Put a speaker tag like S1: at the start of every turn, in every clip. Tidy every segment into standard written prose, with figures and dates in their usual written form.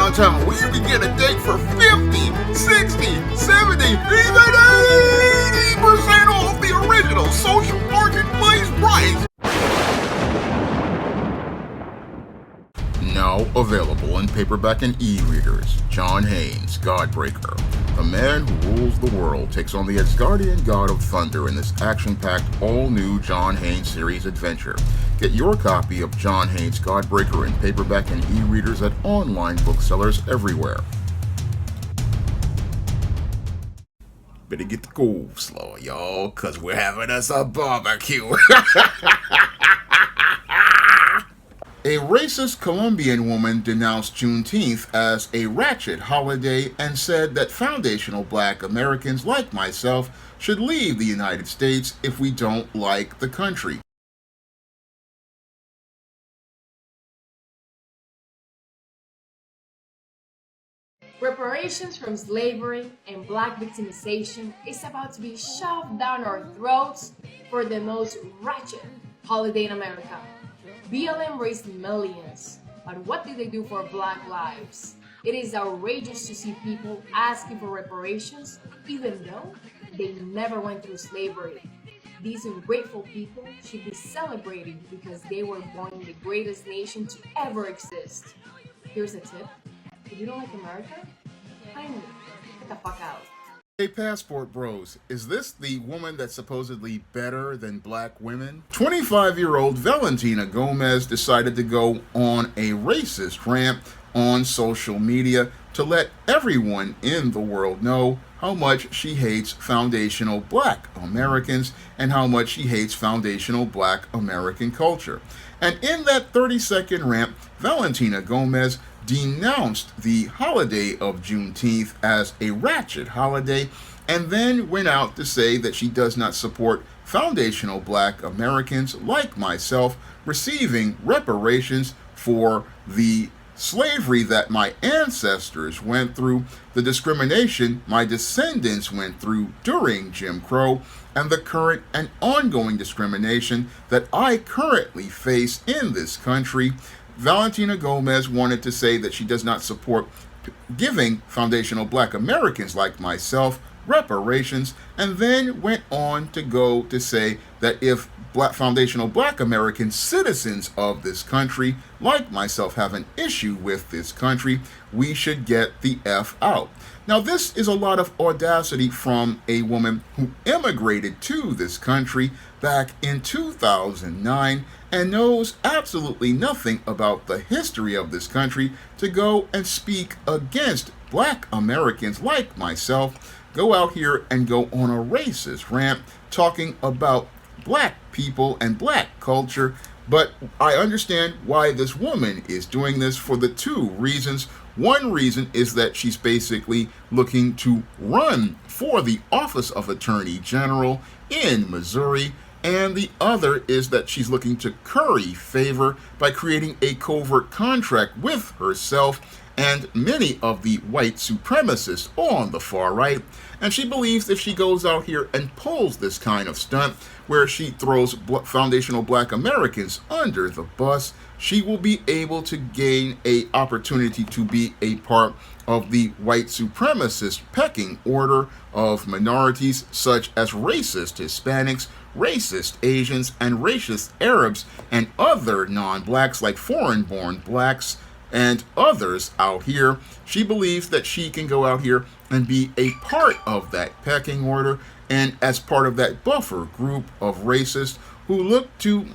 S1: downtown where you can get a date for 50, 60, 70, even 80% off the original social marketplace price. Now available in paperback and e-readers, John Haynes' Godbreaker. The man who rules the world takes on the Asgardian god of thunder in this action-packed, all-new John Haynes series adventure. Get your copy of John Haynes' Godbreaker in paperback and e-readers at online booksellers everywhere. Better get the coleslaw, y'all, cause we're having us a barbecue. A racist Colombian woman denounced Juneteenth as a Ratchet holiday and said that foundational black Americans like myself should leave the United States if we don't like the country.
S2: Reparations from slavery and black victimization is about to be shoved down our throats for the most ratchet holiday in America. BLM raised millions, but what did they do for black lives? It is outrageous to see people asking for reparations even though they never went through slavery. These ungrateful people should be celebrated because they were born in the greatest nation to ever exist. Here's a tip. If you don't like America, kindly get the fuck out.
S1: Hey Passport Bros, is this the woman that's supposedly better than black women? 25-year-old Valentina Gomez decided to go on a racist rant on social media to let everyone in the world know how much she hates foundational black Americans and how much she hates foundational black American culture. And in that 30-second rant, Valentina Gomez denounced the holiday of Juneteenth as a ratchet holiday, and then went out to say that she does not support foundational black Americans like myself receiving reparations for the slavery that my ancestors went through, the discrimination my descendants went through during Jim Crow, and the current and ongoing discrimination that I currently face in this country. Valentina Gomez wanted to say that she does not support giving foundational black Americans like myself reparations, and then went on to go to say that if foundational black American citizens of this country, like myself, have an issue with this country, we should get the F out. Now, this is a lot of audacity from a woman who immigrated to this country back in 2009 and knows absolutely nothing about the history of this country to go and speak against black Americans like myself, go out here and go on a racist rant talking about black people and black culture. But I understand why this woman is doing this for the two reasons. One reason is that she's basically looking to run for the office of Attorney General in Missouri, and the other is that she's looking to curry favor by creating a covert contract with herself and many of the white supremacists on the far right. And she believes if she goes out here and pulls this kind of stunt where she throws foundational black Americans under the bus, she will be able to gain an opportunity to be a part of the white supremacist pecking order of minorities such as racist Hispanics, racist Asians, and racist Arabs, and other non-blacks like foreign-born blacks and others out here. She believes that she can go out here and be a part of that pecking order and as part of that buffer group of racists who look to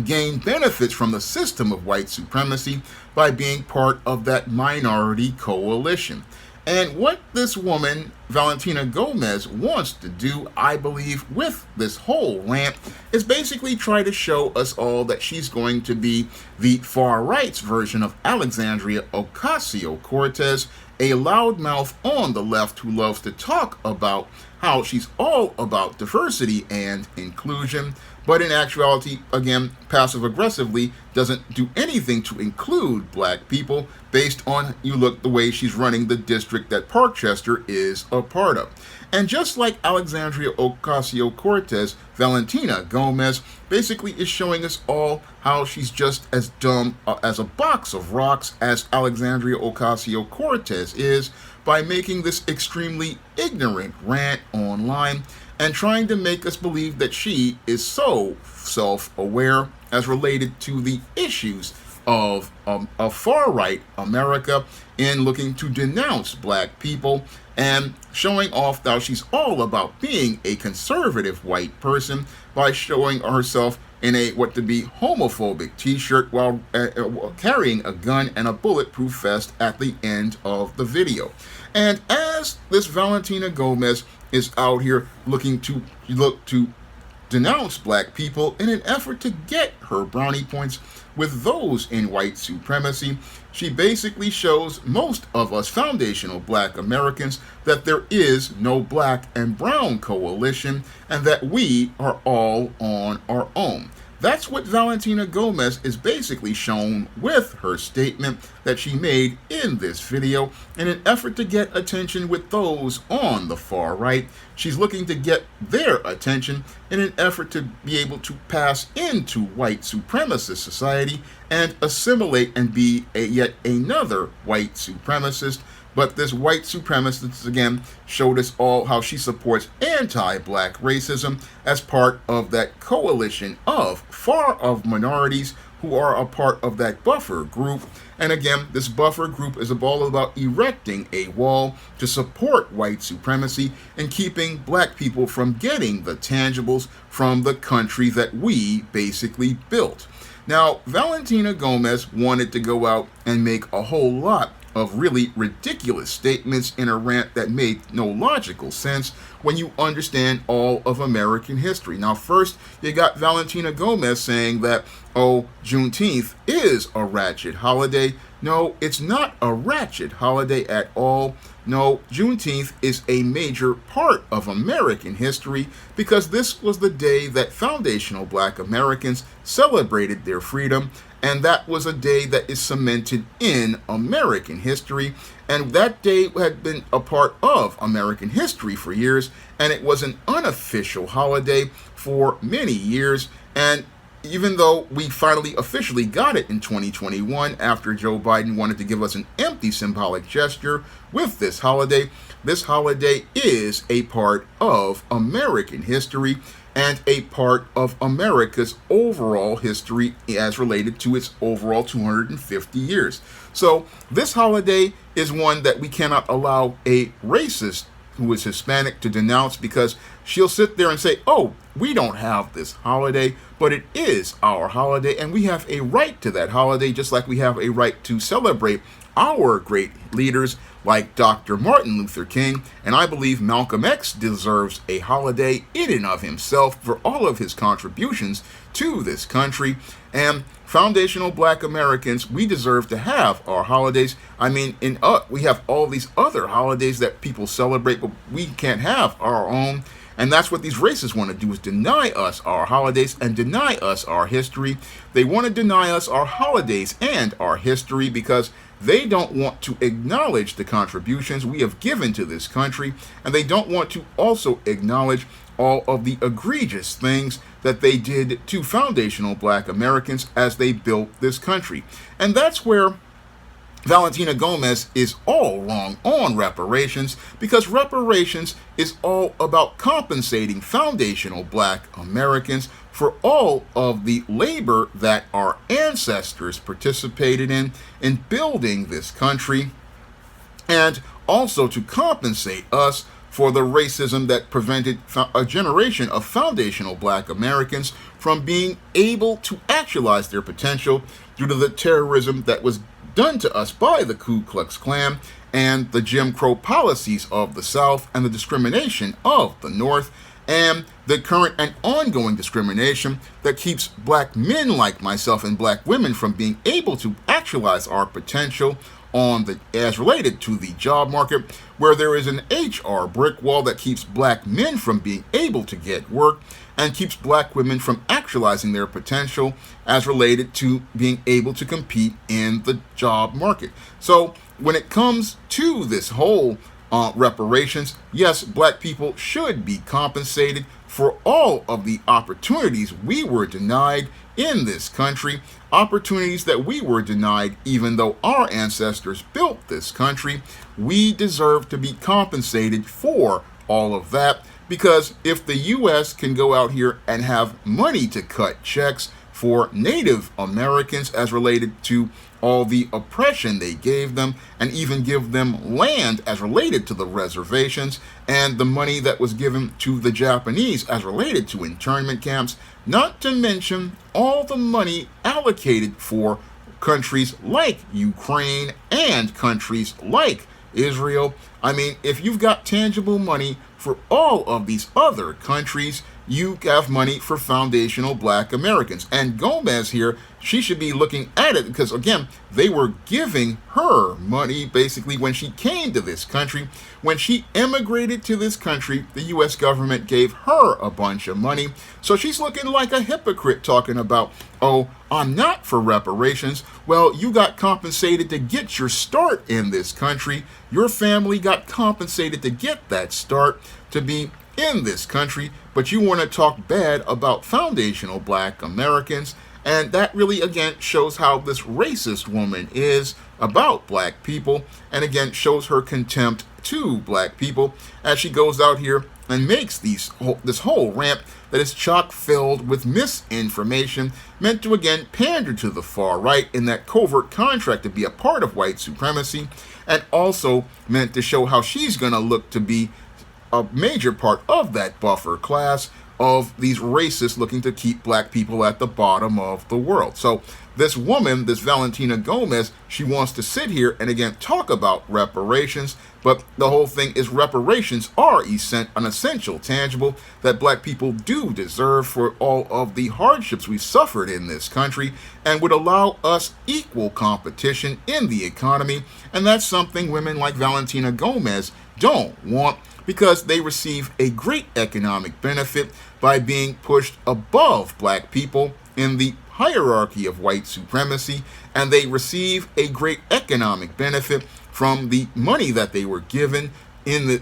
S1: gain benefits from the system of white supremacy by being part of that minority coalition. And what this woman, Valentina Gomez, wants to do, I believe, with this whole rant is basically try to show us all that she's going to be the far right's version of Alexandria Ocasio-Cortez, a loudmouth on the left who loves to talk about how she's all about diversity and inclusion, but in actuality, again, passive-aggressively doesn't do anything to include black people based on the way she's running the district that Parkchester is a part of. And just like Alexandria Ocasio-Cortez, Valentina Gomez basically is showing us all how she's just as dumb as a box of rocks as Alexandria Ocasio-Cortez is, by making this extremely ignorant rant online and trying to make us believe that she is so self-aware as related to the issues of a far-right America in looking to denounce black people and showing off how she's all about being a conservative white person by showing herself in a what to be homophobic t-shirt while carrying a gun and a bulletproof vest at the end of the video. And as this Valentina Gomez is out here looking to denounce black people in an effort to get her brownie points with those in white supremacy, she basically shows most of us foundational black Americans that there is no black and brown coalition and that we are all on our own. That's what Valentina Gomez is basically shown with her statement that she made in this video in an effort to get attention with those on the far right. She's looking to get their attention in an effort to be able to pass into white supremacist society and assimilate and be yet another white supremacist. But this white supremacist, again, showed us all how she supports anti-black racism as part of that coalition of minorities who are a part of that buffer group. And again, this buffer group is all about erecting a wall to support white supremacy and keeping black people from getting the tangibles from the country that we basically built. Now, Valentina Gomez wanted to go out and make a whole lot of really ridiculous statements in a rant that made no logical sense when you understand all of American history. Now, first, you got Valentina Gomez saying that, oh, Juneteenth is a Ratchet holiday. No, it's not a Ratchet holiday at all. No, Juneteenth is a major part of American history because this was the day that foundational black Americans celebrated their freedom, and that was a day that is cemented in American history. And that day had been a part of American history for years, and it was an unofficial holiday for many years. And even though we finally officially got it in 2021 after Joe Biden wanted to give us an empty symbolic gesture with this holiday is a part of American history and a part of America's overall history as related to its overall 250 years. So this holiday is one that we cannot allow a racist who is Hispanic to denounce, because she'll sit there and say, oh, we don't have this holiday, but it is our holiday, and we have a right to that holiday, just like we have a right to celebrate our great leaders like Dr. Martin Luther King, and I believe Malcolm X deserves a holiday in and of himself for all of his contributions to this country. And foundational black Americans, we deserve to have our holidays. I mean, we have all these other holidays that people celebrate, but we can't have our own. And that's what these racists want to do, is deny us our holidays and deny us our history. They want to deny us our holidays and our history because they don't want to acknowledge the contributions we have given to this country, and they don't want to also acknowledge all of the egregious things that they did to foundational black Americans as they built this country. And that's where Valentina Gomez is all wrong on reparations, because reparations is all about compensating foundational black Americans for all of the labor that our ancestors participated in building this country, and also to compensate us for the racism that prevented a generation of foundational black Americans from being able to actualize their potential due to the terrorism that was done to us by the Ku Klux Klan and the Jim Crow policies of the South and the discrimination of the North, and the current and ongoing discrimination that keeps black men like myself and black women from being able to actualize our potential as related to the job market, where there is an HR brick wall that keeps black men from being able to get work and keeps black women from actualizing their potential as related to being able to compete in the job market. So when it comes to this whole reparations. Yes, black people should be compensated for all of the opportunities we were denied in this country, opportunities that we were denied even though our ancestors built this country. We deserve to be compensated for all of that, because if the U.S. can go out here and have money to cut checks for Native Americans as related to all the oppression they gave them, and even give them land as related to the reservations, and the money that was given to the Japanese as related to internment camps, not to mention all the money allocated for countries like Ukraine and countries like Israel. I mean, if you've got tangible money for all of these other countries, you have money for foundational black Americans. And Gomez here, she should be looking at it because, again, they were giving her money basically when she came to this country. When she immigrated to this country, the U.S. government gave her a bunch of money. So she's looking like a hypocrite talking about, oh, I'm not for reparations. Well, you got compensated to get your start in this country. Your family got compensated to get that start to be in this country, but you want to talk bad about foundational black Americans. And that really, again, shows how this racist woman is about black people, and again, shows her contempt to black people as she goes out here and makes this whole rant that is chock filled with misinformation meant to, again, pander to the far right in that covert contract to be a part of white supremacy, and also meant to show how she's going to look to be a major part of that buffer class of these racists looking to keep black people at the bottom of the world. So this woman, this Valentina Gomez, she wants to sit here and again talk about reparations, but the whole thing is reparations are an essential tangible that black people do deserve for all of the hardships we've suffered in this country, and would allow us equal competition in the economy. And that's something women like Valentina Gomez don't want, because they receive a great economic benefit by being pushed above black people in the hierarchy of white supremacy, and they receive a great economic benefit from the money that they were given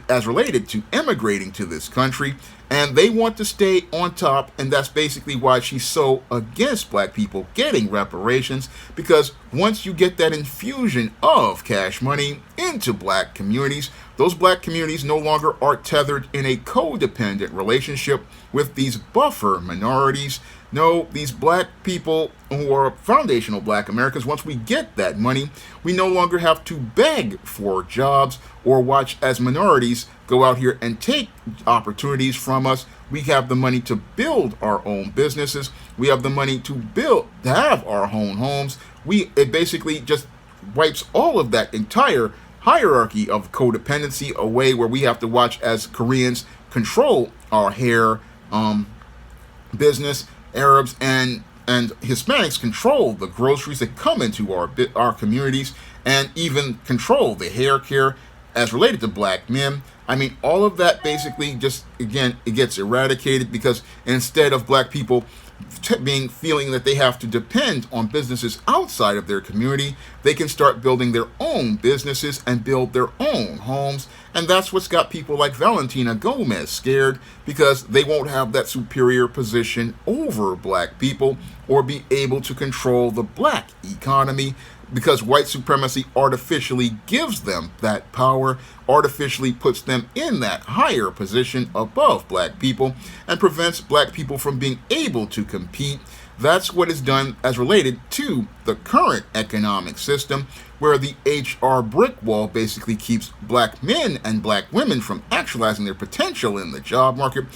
S1: as related to immigrating to this country, and they want to stay on top. And that's basically why she's so against black people getting reparations, because once you get that infusion of cash money into black communities, those black communities no longer are tethered in a codependent relationship with these buffer minorities. No, these black people who are foundational black Americans, once we get that money, we no longer have to beg for jobs or watch as minorities go out here and take opportunities from us. We have the money to build our own businesses. We have the money to have our own homes. It basically just wipes all of that entire hierarchy of codependency away, where we have to watch as Koreans control our hair business, Arabs and Hispanics control the groceries that come into our communities, and even control the hair care as related to black men. I mean, all of that basically just, again, it gets eradicated, because instead of black people feeling that they have to depend on businesses outside of their community, they can start building their own businesses and build their own homes. And that's what's got people like Valentina Gomez scared, because they won't have that superior position over black people or be able to control the black economy, because white supremacy artificially gives them that power, artificially puts them in that higher position above black people, and prevents black people from being able to compete. That's what is done as related to the current economic system, where the HR brick wall basically keeps black men and black women from actualizing their potential in the job market.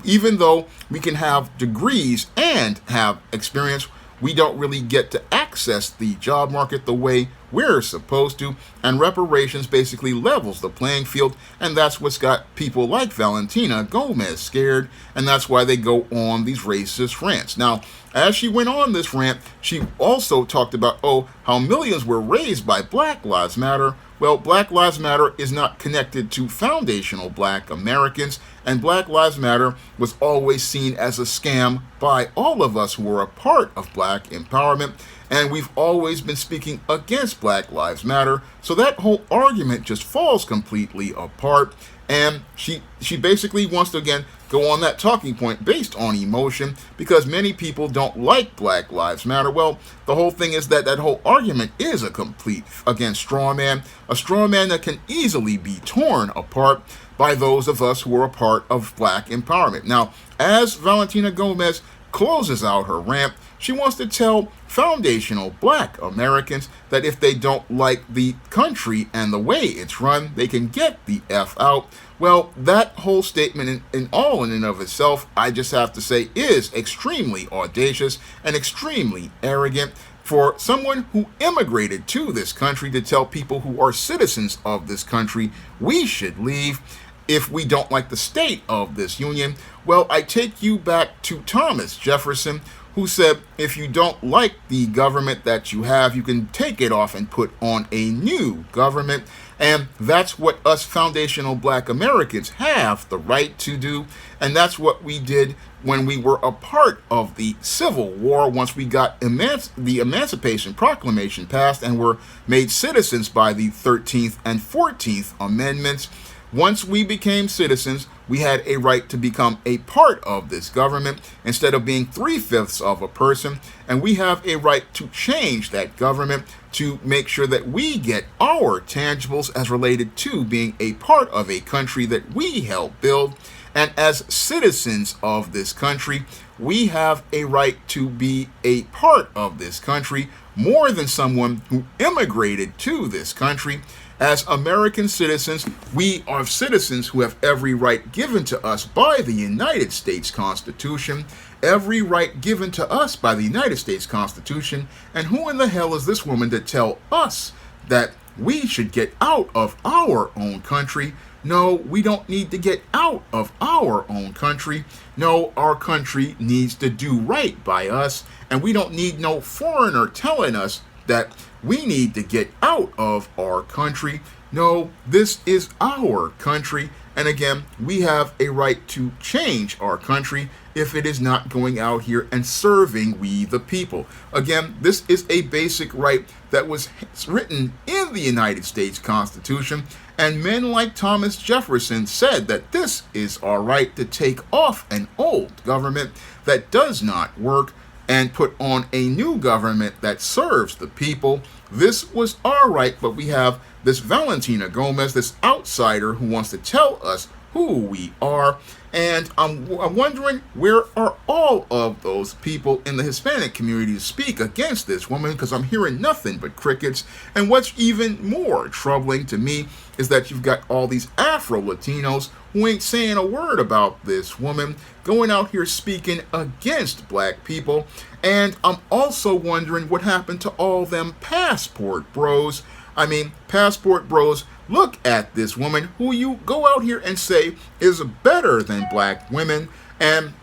S1: Even though we can have degrees and have experience, we don't really get to access the job market the way we're supposed to, and reparations basically levels the playing field, and that's what's got people like Valentina Gomez scared, and that's why they go on these racist rants. Now, as she went on this rant, she also talked about, how millions were raised by Black Lives Matter. Well, Black Lives Matter is not connected to foundational black Americans, and Black Lives Matter was always seen as a scam by all of us who are a part of black empowerment, and we've always been speaking against Black Lives Matter, so that whole argument just falls completely apart. And she basically wants to, again, go on that talking point based on emotion, because many people don't like Black Lives Matter. Well, the whole thing is that that whole argument is a complete, again, straw man, a straw man that can easily be torn apart by those of us who are a part of black empowerment. Now, as Valentina Gomez closes out her rant, she wants to tell foundational black Americans that if they don't like the country and the way it's run, they can get the F out. Well, that whole statement in and of itself, I just have to say, is extremely audacious and extremely arrogant for someone who immigrated to this country to tell people who are citizens of this country we should leave if we don't like the state of this union. Well, I take you back to Thomas Jefferson, who said, if you don't like the government that you have, you can take it off and put on a new government. And that's what us foundational black Americans have the right to do. And that's what we did when we were a part of the Civil War, once we got the Emancipation Proclamation passed and were made citizens by the 13th and 14th Amendments. Once we became citizens, we had a right to become a part of this government instead of being 3/5 of a person, and we have a right to change that government to make sure that we get our tangibles as related to being a part of a country that we help build. And as citizens of this country, we have a right to be a part of this country more than someone who immigrated to this country. As American citizens, we are citizens who have every right given to us by the United States Constitution. Every right given to us by the United States Constitution. And who in the hell is this woman to tell us that we should get out of our own country? No, we don't need to get out of our own country. No, our country needs to do right by us. And we don't need no foreigner telling us that we need to get out of our country. No, this is our country. And again, we have a right to change our country if it is not going out here and serving we the people. Again, this is a basic right that was written in the United States Constitution. And men like Thomas Jefferson said that this is our right to take off an old government that does not work and put on a new government that serves the people. This was our right, but we have this Valentina Gomez, this outsider who wants to tell us who we are. And I'm wondering, where are all of those people in the Hispanic community to speak against this woman? Because I'm hearing nothing but crickets. And what's even more troubling to me is that you've got all these Afro-Latinos who ain't saying a word about this woman, going out here speaking against black people. And I'm also wondering what happened to all them passport bros. I mean, passport bros, look at this woman who you go out here and say is better than black women, and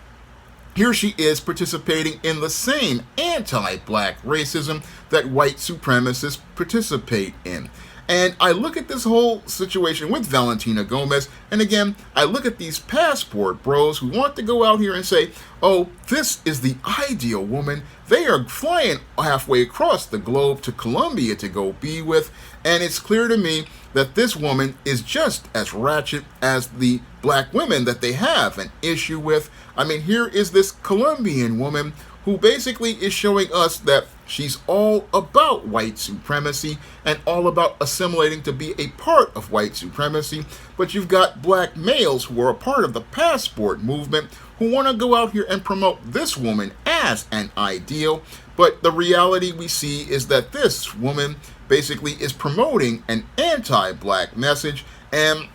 S1: here she is participating in the same anti-black racism that white supremacists participate in. And I look at this whole situation with Valentina Gomez, and again, I look at these passport bros who want to go out here and say, oh, this is the ideal woman. They are flying halfway across the globe to Colombia to go be with, and it's clear to me that this woman is just as ratchet as the black women that they have an issue with. I mean, here is this Colombian woman who basically is showing us that she's all about white supremacy and all about assimilating to be a part of white supremacy. But you've got black males who are a part of the passport movement who want to go out here and promote this woman as an ideal. But the reality we see is that this woman basically is promoting an anti-black message. And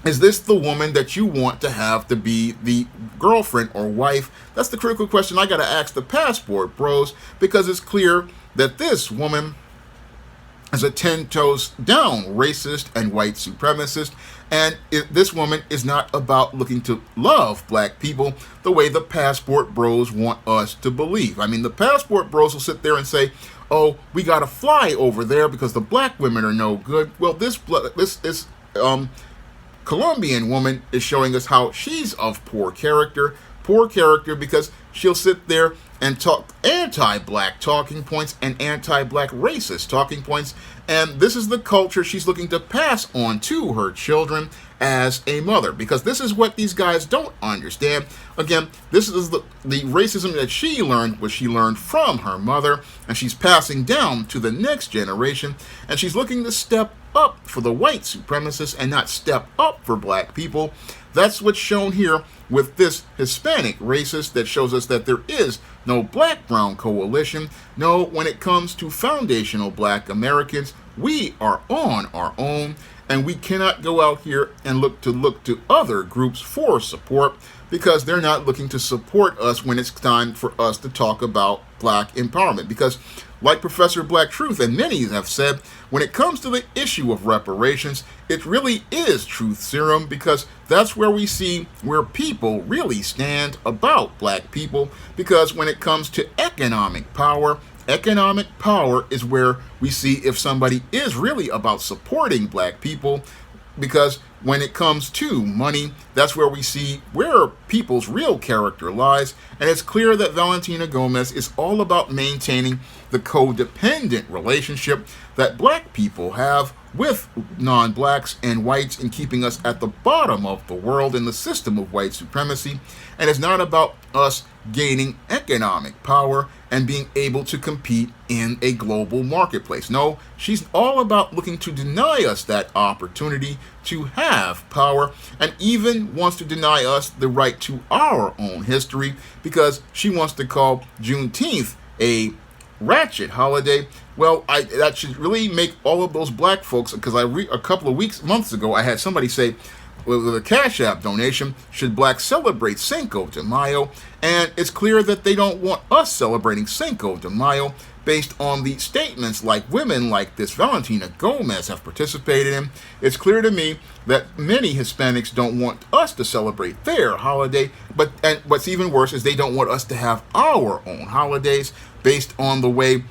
S1: is this the woman that you want to have to be the girlfriend or wife? That's the critical question I got to ask the passport bros, because it's clear that this woman is a 10 toes down racist and white supremacist, and this woman is not about looking to love black people the way the passport bros want us to believe. I mean, the passport bros will sit there and say, oh, we got to fly over there because the black women are no good. Well, this Colombian woman is showing us how she's of poor character because she'll sit there and talk anti-black talking points and anti-black racist talking points. And this is the culture she's looking to pass on to her children as a mother, because this is what these guys don't understand. Again, this is the racism that she learned, what she learned from her mother, and she's passing down to the next generation, and she's looking to step up for the white supremacists and not step up for black people. That's what's shown here with this Hispanic racist that shows us that there is no black-brown coalition. No, when it comes to foundational black Americans, we are on our own, and we cannot go out here and look to other groups for support, because they're not looking to support us when it's time for us to talk about black empowerment. Because like Professor Black Truth and many have said, when it comes to the issue of reparations, it really is truth serum, because that's where we see where people really stand about black people. Because when it comes to economic power is where we see if somebody is really about supporting black people. Because when it comes to money, that's where we see where people's real character lies. And it's clear that Valentina Gomez is all about maintaining the codependent relationship that black people have with non-blacks and whites, and keeping us at the bottom of the world in the system of white supremacy. And it's not about us gaining economic power and being able to compete in a global marketplace. No, she's all about looking to deny us that opportunity to have power, and even wants to deny us the right to our own history, because she wants to call Juneteenth a Ratchet holiday. Well, that should really make all of those black folks, because a couple of months ago, I had somebody say, with a Cash App donation, should blacks celebrate Cinco de Mayo? And it's clear that they don't want us celebrating Cinco de Mayo, based on the statements like women like this Valentina Gomez have participated in. It's clear to me that many Hispanics don't want us to celebrate their holiday, and what's even worse is they don't want us to have our own holidays, based on the way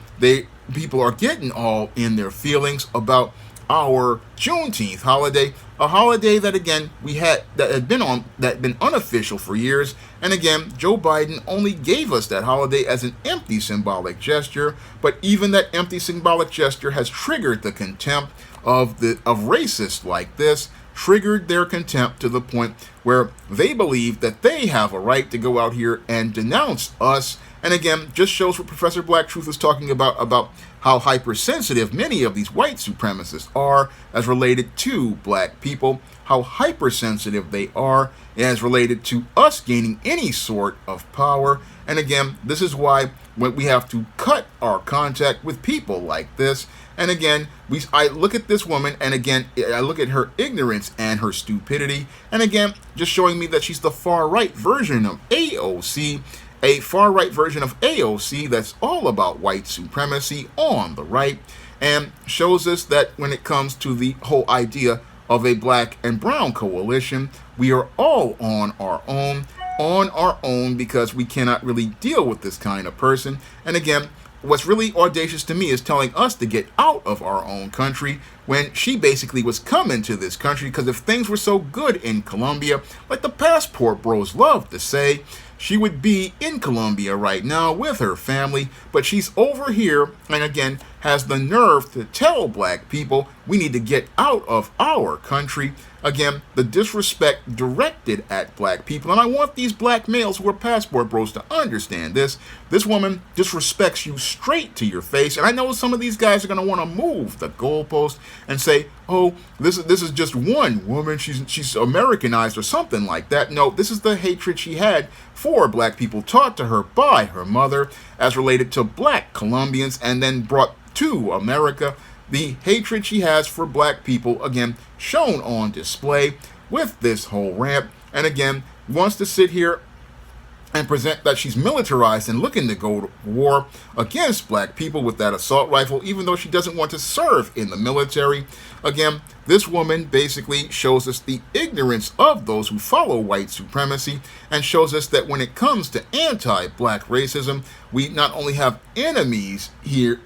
S1: people are getting all in their feelings about our Juneteenth holiday, a holiday that again had been unofficial for years. And again, Joe Biden only gave us that holiday as an empty symbolic gesture, but even that empty symbolic gesture has triggered the contempt of racists like this, triggered their contempt to the point where they believe that they have a right to go out here and denounce us. And again, just shows what Professor Black Truth is talking about how hypersensitive many of these white supremacists are as related to black people, how hypersensitive they are as related to us gaining any sort of power. And again, this is why when we have to cut our contact with people like this. And again, I look at this woman, and again, I look at her ignorance and her stupidity, and again, just showing me that she's the far-right version of AOC, a far-right version of AOC that's all about white supremacy on the right, and shows us that when it comes to the whole idea of a black and brown coalition, we are all on our own, because we cannot really deal with this kind of person. And again, what's really audacious to me is telling us to get out of our own country, when she basically was coming to this country, because if things were so good in Colombia, like the passport bros love to say, she would be in Colombia right now with her family. But she's over here, and again, has the nerve to tell black people we need to get out of our country. Again, the disrespect directed at black people. And I want these black males who are passport bros to understand this. This woman disrespects you straight to your face. And I know some of these guys are going to want to move the goalpost and say, oh, this is just one woman, she's Americanized or something like that. No, this is the hatred she had for black people, taught to her by her mother as related to black Colombians, and then brought to America. The hatred she has for black people, again, shown on display with this whole rant. And again, wants to sit here and present that she's militarized and looking to go to war against black people with that assault rifle, even though she doesn't want to serve in the military. Again, this woman basically shows us the ignorance of those who follow white supremacy, and shows us that when it comes to anti-black racism, we not only have enemies here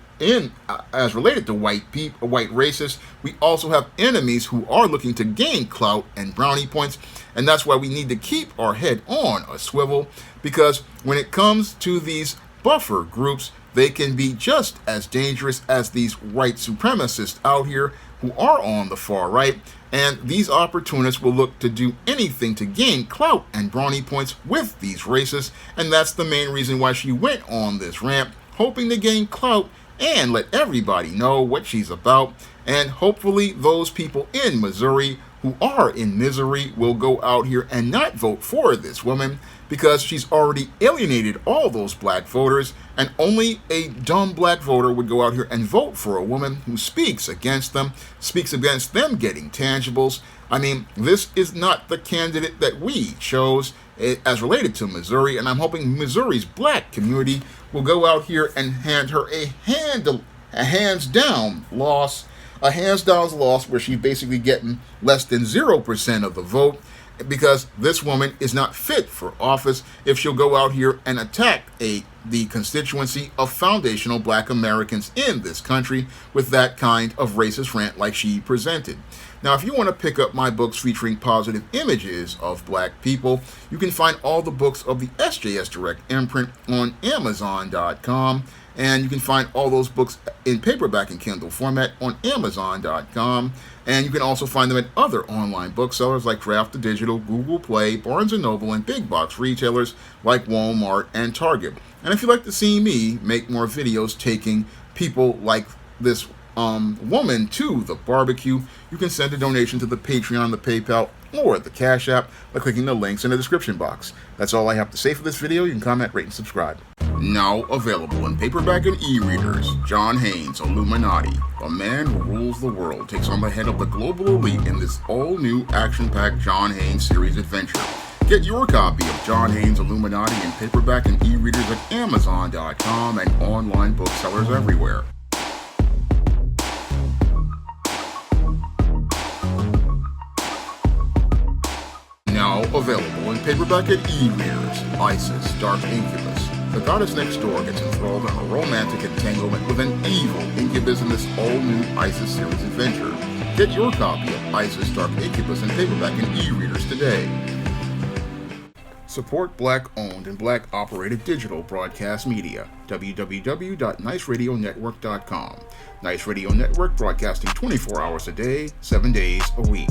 S1: as related to white people, white racists, we also have enemies who are looking to gain clout and brownie points, and that's why we need to keep our head on a swivel, because when it comes to these buffer groups, they can be just as dangerous as these white supremacists out here who are on the far right, and these opportunists will look to do anything to gain clout and brownie points with these racists, and that's the main reason why she went on this rant, hoping to gain clout and let everybody know what she's about, and hopefully those people in Missouri who are in misery will go out here and not vote for this woman, because she's already alienated all those black voters, and only a dumb black voter would go out here and vote for a woman who speaks against them getting tangibles. I mean, this is not the candidate that we chose as related to Missouri, and I'm hoping Missouri's black community will go out here and hand her a hands down loss where she's basically getting less than 0% of the vote, because this woman is not fit for office if she'll go out here and attack the constituency of foundational black Americans in this country with that kind of racist rant like she presented. Now, if you want to pick up my books featuring positive images of black people, you can find all the books of the SJS Direct imprint on Amazon.com. And you can find all those books in paperback and Kindle format on Amazon.com. And you can also find them at other online booksellers like Draft to Digital, Google Play, Barnes & Noble, and big box retailers like Walmart and Target. And if you'd like to see me make more videos taking people like this woman to the barbecue, you can send a donation to the Patreon, the PayPal, or the Cash App by clicking the links in the description box. That's all I have to say for this video. You can comment, rate, and subscribe. Now available in paperback and e-readers, John Haynes' Illuminati, the man who rules the world, takes on the head of the global elite in this all-new action-packed John Haynes series adventure. Get your copy of John Haynes' Illuminati in paperback and e-readers at Amazon.com and online booksellers everywhere. Now available in paperback and e-readers, Isis, Dark Incubus. The goddess next door gets enthralled in a romantic entanglement with an evil incubus in this all-new Isis series adventure. Get your copy of Isis, Dark Incubus in paperback and e-readers today. Support black-owned and black-operated digital broadcast media. www.niceradionetwork.com. Nice Radio Network, broadcasting 24 hours a day, 7 days a week.